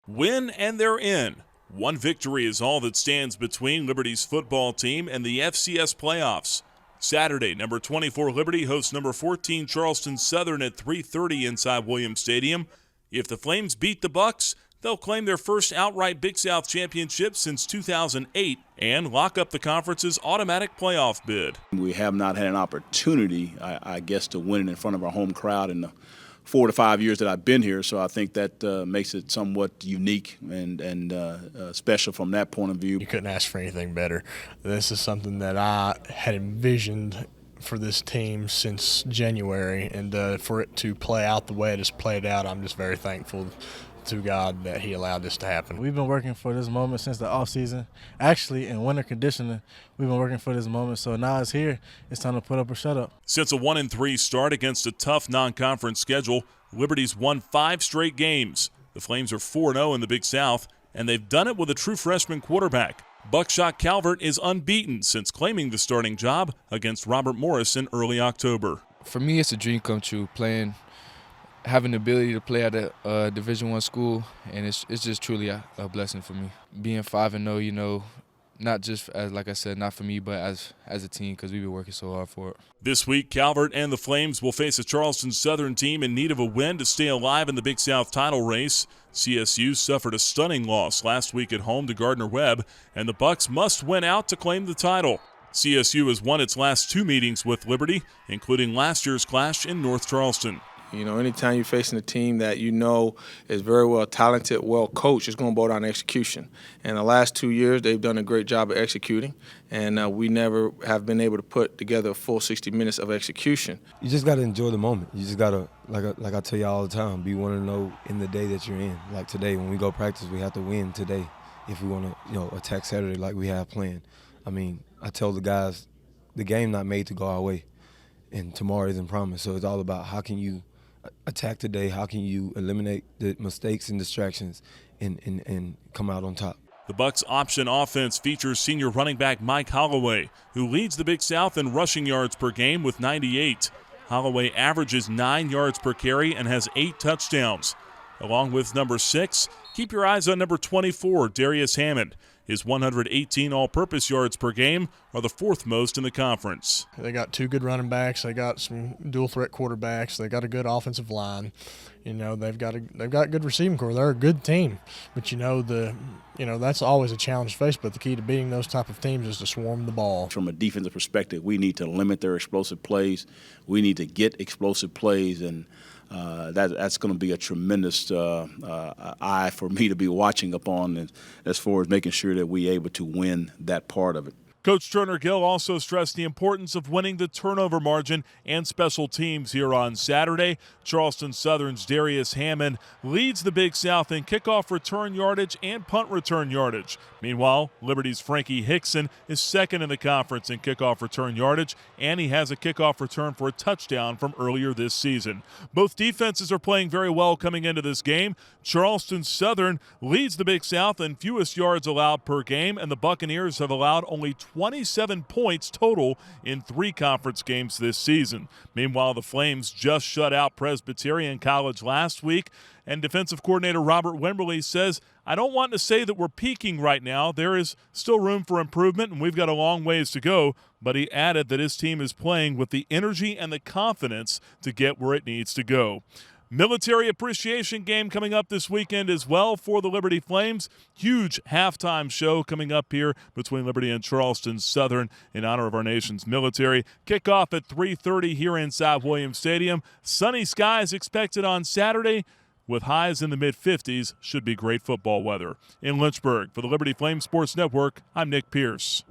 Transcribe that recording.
Win and they're in. One victory is all that stands between Liberty's football team and the FCS Playoffs. Saturday, number 24 Liberty hosts number 14 Charleston Southern at 3:30 inside Williams Stadium. If the Flames beat the Bucs, they'll claim their first outright Big South championship since 2008 and lock up the conference's automatic playoff bid. We have not had an opportunity, I guess, to win it in front of our home crowd in the 4 to 5 years that I've been here, so I think that makes it somewhat unique and special from that point of view. You couldn't ask for anything better. This is something that I had envisioned for this team since January, and for it to play out the way it has played out, I'm just very thankful to God that He allowed this to happen. We've been working for this moment since the off season. Actually, in winter conditioning, we've been working for this moment. So now it's here. It's time to put up or shut up. Since a 1-3 start against a tough non-conference schedule, Liberty's won 5 straight games. The Flames are 4-0 in the Big South, and they've done it with a true freshman quarterback. Buckshot Calvert is unbeaten since claiming the starting job against Robert Morris in early October. For me, it's a dream come true, having the ability to play at a Division I school, and it's just truly a blessing for me. Being 5-0, you know, not just as, like I said, not for me, but as a team, because we've been working so hard for it. This week, Calvert and the Flames will face a Charleston Southern team in need of a win to stay alive in the Big South title race. CSU suffered a stunning loss last week at home to Gardner-Webb, and the Bucs must win out to claim the title. CSU has won its last 2 meetings with Liberty, including last year's clash in North Charleston. You know, anytime you're facing a team that you know is very well talented, well coached, it's going to boil down to execution. And the last 2 years, they've done a great job of executing, and we never have been able to put together a full 60 minutes of execution. You just got to enjoy the moment. You just got to, like I tell you all the time, be want to know in the day that you're in. Like today, when we go practice, we have to win today if we want to, attack Saturday like we have planned. I mean, I tell the guys, the game not made to go our way, and tomorrow isn't promised. So it's all about how can you attack today, how can you eliminate the mistakes and distractions and come out on top. The Bucs' option offense features senior running back Mike Holloway, who leads the Big South in rushing yards per game with 98. Holloway averages 9 yards per carry and has 8 touchdowns. Along with number 6, keep your eyes on number 24, Darius Hammond. His 118 all-purpose yards per game are the 4th most in the conference. They got 2 good running backs. They got some dual-threat quarterbacks. They got a good offensive line. You know, they've got good receiving core. They're a good team, but that's always a challenge faced. But the key to beating those type of teams is to swarm the ball. From a defensive perspective, we need to limit their explosive plays. We need to get explosive plays, and that's going to be a tremendous eye for me to be watching upon as far as making sure that we're able to win that part of it. Coach Turner Gill also stressed the importance of winning the turnover margin and special teams here on Saturday. Charleston Southern's Darius Hammond leads the Big South in kickoff return yardage and punt return yardage. Meanwhile, Liberty's Frankie Hickson is 2nd in the conference in kickoff return yardage, and he has a kickoff return for a touchdown from earlier this season. Both defenses are playing very well coming into this game. Charleston Southern leads the Big South in fewest yards allowed per game, and the Buccaneers have allowed only 27 points total in 3 conference games this season. Meanwhile, the Flames just shut out Presbyterian College last week, and defensive coordinator Robert Wimberly says, "I don't want to say that we're peaking right now. There is still room for improvement, and we've got a long ways to go," but he added that his team is playing with the energy and the confidence to get where it needs to go. Military appreciation game coming up this weekend as well for the Liberty Flames. Huge halftime show coming up here between Liberty and Charleston Southern in honor of our nation's military. Kickoff at 3:30 here inside Williams Stadium. Sunny skies expected on Saturday with highs in the mid-50s. Should be great football weather. In Lynchburg, for the Liberty Flames Sports Network, I'm Nick Pierce.